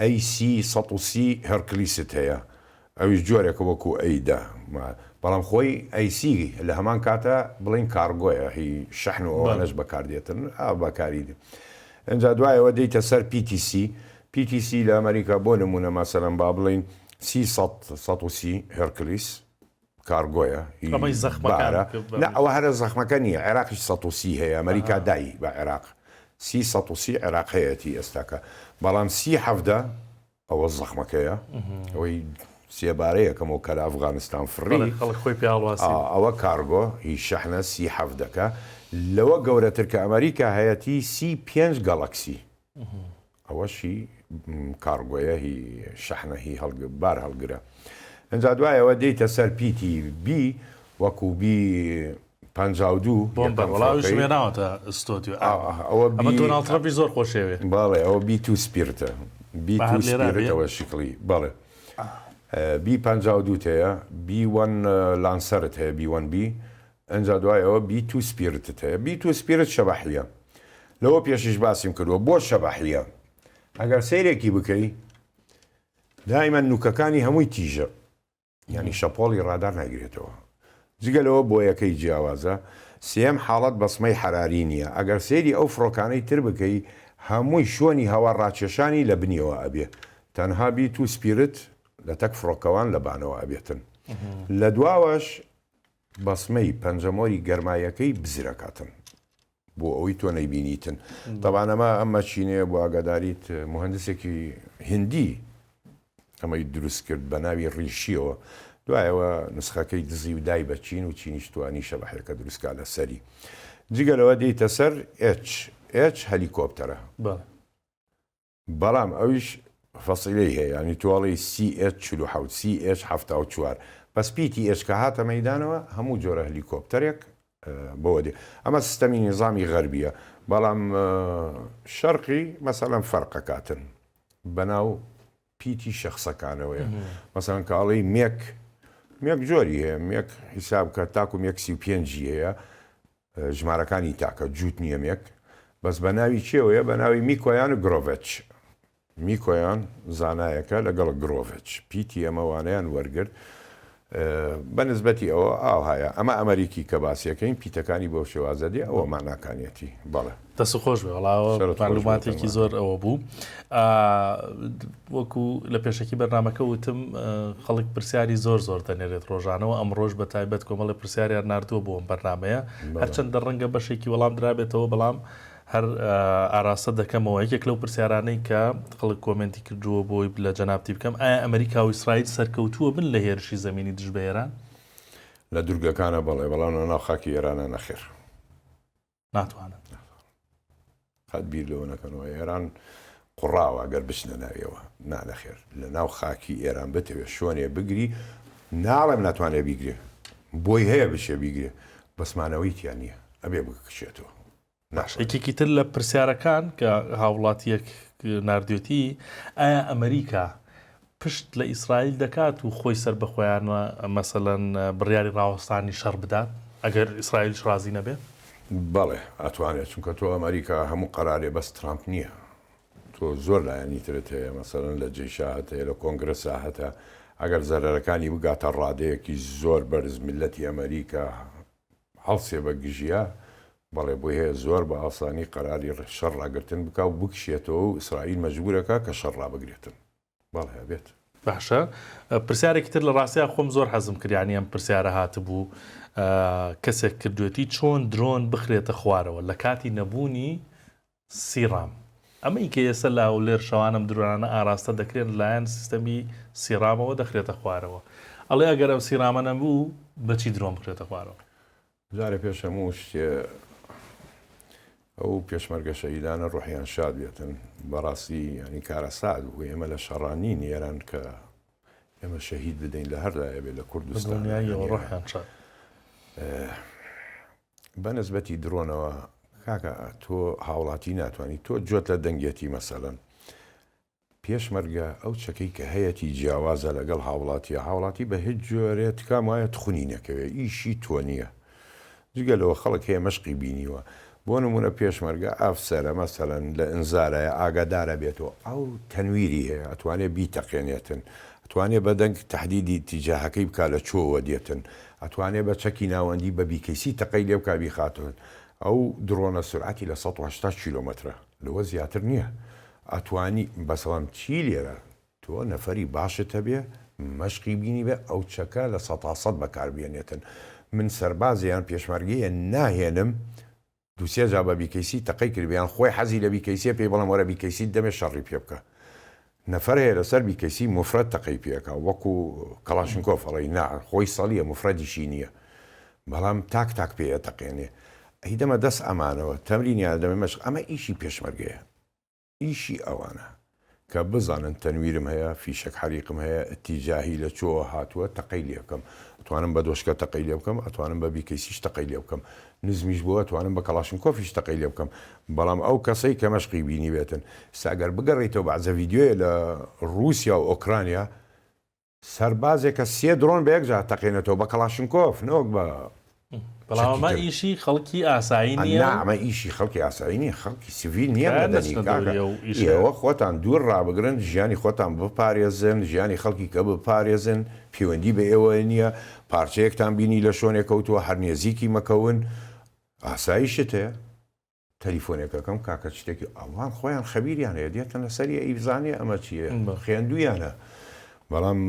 AC-130 هەرکلیست هەیە ئەویش جۆرێکە وەکو ئەیدا بەڵام خۆی ئەیسی لە هەمان کاتە بڵین کارگۆیە هی شەحن و ئەوانەش بەکاردێتن بەکاری ئەجا دوایەوە دەیتە سەر PTC لە ئەمریکا بۆ نمونە مەسەلەن با بڵین 130 هەرکلیس کارگۆیە ئەوە هەرە زەخمەکە نییە عێراقیش 130 هەیە ئەمریکا دایی بە عێراق 130 عێراق هەیەتی ئێستاکە بەڵام 170 ئەوە زەخمەکەیە ئەوەی سێبارەیە کەمەوە کە لە ئەفغانستان فڕی ئەوە کارگۆ هی شەحنە 170 لەوە گەورەتر کە ئەمریکا هەیەتی 5 گەڵەکسی ئەوەشی کارگۆیە هی شەحنە هی بار هەڵگرە ئەجا دوایەوە دەیتە سەر پیتی بی وەکو بی 52 ئەوە زۆر خۆشەوێ باڵێ ئەوە B2 سپیرتە B2 سپیرتەوە شکلی بەڵێ B52 هەیە B1 لانسەرت هەیە B1B ئەجا دوایەوە B2 سپیرتت هەیە B2 سپیرت شەبەحیە لەوە پێشش باسیم کردووە بۆ شەبەحیە ئەگەر سەیرێکی بکەی دایمەن نوکەکانی هەمووی تیژە ینی شەپۆڵی ڕادار ناگرێتەوە جگەلەوە بۆ یەکەی جیاوازە سێم حاڵەت بەسمەی حەراری نییە ئەگەر سێری ئەو فڕۆکانەی تر بکەی هەمووی شوۆنی هەوا ڕاکێشانی لە بنیەوە ئەبێ تەنها B2 سپیرت لە تەک فڕۆکەوان لە بانەوە ئەبێتن لە دواوەش بەسمەی پەنجەمۆری گەرمایەکەی بزرەکاتن بۆ ئەوەی تۆ نەیبینیتن تەبانەمە ئەمە چینەیە بۆ ئاگاداریت مهندسێکی هندی ئەمەی دروست کرد بە ناوی ڕیشیەوە دوایەوە نسخەکەی دزی و دای بە چین و چینیش توانی شەبەحەکە دروستکە لە سەری جگەلەوە دەیتە سەر H هەلیکۆپتەرە بەڵام ئەویش فەسیلەی هەیە ینی توواڵی CH-47 CH-74 بەس پیتی ئێشکە هاتە مەیدانەوە هەموو جۆرە هەلیکۆپتەرێک بۆوە دێ ئەمە سیستەمی نظامی غەربیە بەڵام شەرقی مەسەلەن فەرقەکاتن بەناو پیتی شەخسەکانەوەیە مەسەلەن کاڵی مێک جۆری هەیە مێک حیساب کە تاکو مێک 35 هەیە ژمارەکانی تاکە جووت نییە مێک بەس بە ناوی چێوەیە بە ناوی میکۆیان و گرۆڤچ میکۆیان زانایەکە لەگەڵ گرۆڤچ پیتی ئەمەوانەیان وەرگرت بەنسبەتی ئەوە ئاهایە ئەمە ئەمریکی کە باسیەکەین پیتەکانی بۆ شێوازە دێ ئەوە معناکانیەتی بەڵێ دەست خۆش بێ وەڵاوە معلوماتێکی زۆر ئەوە بوو وەکو لە پێشەکی بەرنامەکە وتم خەڵک پرسیاری زۆر دەنێرێت ڕۆژانەوە ئەم ڕۆژ بە تایبەت کۆمەڵی پرسیاریان نردووە بۆ ئەم بەرنامەیە هەرچەندە ڕەنگە بەشێکی وەڵام درابێتەوە بەڵام هەر ئاراستە دەکەمەوە یەکێک لەو پرسیارانەی کە خەڵک کۆمنتی کردووە بۆی لە جەنابتی بکەم ئایا ئەمریکا و ئیسرائیل سەرکەوتووە بن لە هێرشی زەمینی دژ بە ئێران لە دوورگەکانە بەڵێ بەڵام ناو خاکی ئێرانە نەخێر ناتوانن قەت بیر لەوە نەکەنەوە ئێران قوڕاوە ئەگەر بچنە ناویەوە نانەخێر لە ناو خاکی ئێران بتەوێت شوێنێ بگری ناڵێم ناتوانێت بیگرێ بۆی هەیە بچێ بیگرێ بەسمانەوەی تیان نییە ئەبێ بکشێتەوە یەکێکی تر لە پرسیارەکان کە هاوڵاتیەک نردوێتی ئایا ئەمریکا پشت لە ئیسرائیل دەکات و خۆی سەر بەخۆیانە مەسەلەن بڕیاری ڕاوەستانی شەڕ بدات ئەگەر ئیسرائیلش رازی نەبێت بەڵێ ئەتوانێت چونکە تۆ ئەمریکا هەموو قەرارێ بەس ترامپ نییە تۆ زۆر لایەنی ترت هەیە مەسەلەن لە جێشا هەیە لە کۆنگرەسا هەتە ئەگەر زەرەرەکانی بگاتە ڕادەیەکی زۆر بەرز ملەتی ئەمریکا هەڵسێ بە گژیا بەڵێ بۆ هەیە زۆر بە ئاسانی قەراری شەڕ ڕاگرتن بک و بکشێتەوە و ئیسرائیل مەجبورەکە کە شەڕ ڕابگرێتن بەڵێ بێت. باشە پرسیارێکی تر لە ڕاستیا خۆم زۆر حەزم کردیانی ئەم پرسیارە هاتبوو کەسێک کردوێتی چۆن درۆن بخرێتە خوارەوە لە کاتی نەبوونی سیڕام. ئەمەی کە ئێستا لا و لێر شەوانم درۆنانە ئاراستە دەکرێن لایەن سیستەمی سیڕامەوە دەخرێتە خوارەوە. ئەڵێ ئەگەر ئەم سیڕامە نەبوو بەچی درۆن بخرێتە خوارەوە؟ جارێ پێش هەموو شتێ ئەو پێشمەرگە شەهیدانە ڕوحیان شاد بێتن بەڕاستی ینی کارە سعد بوو ئێمە لە شەڕانی نێران کە ئێمە شەهید بدەین لە هەردایە بێت لە کوردستان ڕوحیان شاد. بەنسبەتی درۆنەوە کاکە تۆ هاوڵاتی ناتوانانی تۆ جۆت لە دەنگێتی مەسەڵەن پێشمەرگە ئەو چەکەی کە هەیەی جیاوازە لەگەڵ هاوڵاتی بە هیچ جۆرێت کام وایە تخونی نەکەوێ ئیشی تۆ نییە جگەلەوە خەڵک هەیە مەشقی بینیوە بۆ نمونە پێشمەرگە ئافسەرە مەسەڵەن لە ئنزارایە ئاگادارە بێتەوە ئەو تەنویری هەیە ئەتوانێت بیتەقێنێتن ئەتوانێت بە دەنگ تهدیدی تیجاهەکەی بکا لە چۆوە دێتن ئەتوانێت بە چەکی ناوەندی بە بیکەیسی تەقەی لێ بکا بیخاتون ئەو درۆنە سرعەتی لە 180 کیلۆمەترە لەوە زیاتر نییە ئەتوانی بەسەڵام چی لێرە تۆ نەفەری باشت هەبێ مەشقی بینی بێ ئەو چەکە لە 100 بەکاربیێنێتن من سەربازیان پێشمەرگەیە ناهێنم دووسێ جا بە بیکەیسی تەقەی کردیان خۆی حەزی لە بیکەیسی پێی بەڵام وەرە بیکەیسی دەمێ شەڕی پێ بکە نەفەر هەیە لەسەر بیکەیسی مفرەت تەقەی پێەکە وەکو کەڵاشنکۆف فەڵی نا خۆی سەڵیە مفرەدیشی نییە بەڵام تاک پێە تەقێنێ ئەی دەمە دەست ئەمانەوە تەمرینیان دەمێ مەشق ئەمە ئیشی پێشمەرگەیە ئیشی ئەوانە کە بزانن تەنویرم هەیە فیشک حەریقم هەیە ئەتیجاهی لە چۆ هاتووە تەقەی لێ بکەم ئەتوانم بە دۆشکە تەقەی لێ بکەم ئەتوانم بە بیکەیسیش تەقەی لێ بکەم نزمیش بووە ئەتوانم بە کەڵاشنکۆفیش تەقەی لێ بکەم بەڵام ئەو کەسەی کە مەشقی بینی بێتن ساگەر بگەڕێیتەوە بەعزە ڤیددیۆیە لە رووسیا و ئۆکرانیا سەربازێکە 3 درۆن بە یەکجار تەقێنێتەوە بە کەڵاشنکۆف نەوەک بە بەڵام ئەمە ئیشی خەڵکی ئاسایی نییە ئەمە ئیشی خەڵکی ئاسایی نیە خەڵکی سیڤیل نییە ئێوە خۆتان دوور ڕابگرن ژیانی خۆتان بپارێزن ژیانی خەڵکی کە بپارێزن پەیوەندی بە ئێوە نییە پارچەیەکتان بینی لە شوێنێک کەوتووە هەر نێزیکی مەکەون ئاساییشت هەیە تەلیفۆنێکەکەم کاکە شتێکی ئەوان خۆیان خەبیریان هەیە دێتن لەسەری ئەیبزانێ ئەمە چییە خوێندویانە بەڵام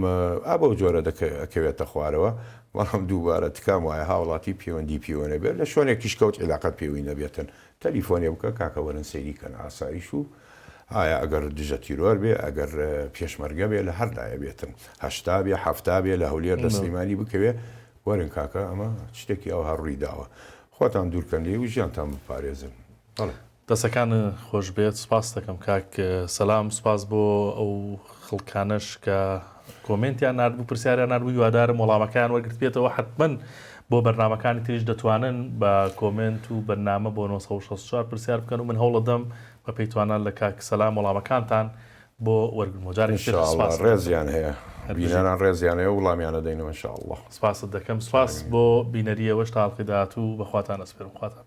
ئابە جۆرە دەکەوێتە خوارەوە بەڵام دووبارە تکام وایە هاوڵاتی پەیوەندی پێوەنە بێت لە شوێنێکیش کەوت علاقەت پێوی نەبێتن تەلیفۆنێ بکە کاکە وەرن سەیریکەن ئاسایش و ئایا ئەگەر دژە تیرۆر بێ ئەگەر پێشمەرگە بێ لە هەردایە بێتن 80 بێ 70 بێ لە هەولێر لە سلەیمانی بکەوێ وەرن کاکە ئەمە شتێکی ئەو هەڕووی داوە خۆتان دوورکەن لێ و ژیانتان بپارێزن دەستەکان خۆش بێت سپاس دەکەم کاک سەلام سپاس بۆ ئەو خەڵکانەش کە کۆمنتیان نردبوو پرسیاریان نردبوو هیوادارم وەڵامەکان وەرگرت بێتەوە حتمەن بۆ بەرنامەکانی تریش دەتوانن بە کۆمنت و بەرنامە بۆ 964 پرسیار بکەن و من هەوڵ دەدەم بە پێیتوانان لە کاک سەلام وەڵامەکانتان بۆ وەرگرتن جارێکی ڕێزیان هەیە بینەران ڕێزیان هەیە وڵامیانە دەینەوە ئینشاءالله سپاست دەکەم سپاس بۆ بینەریەوەش تا حەڵقەی داهاتوو بەخواتان ئەسپێرم خواتان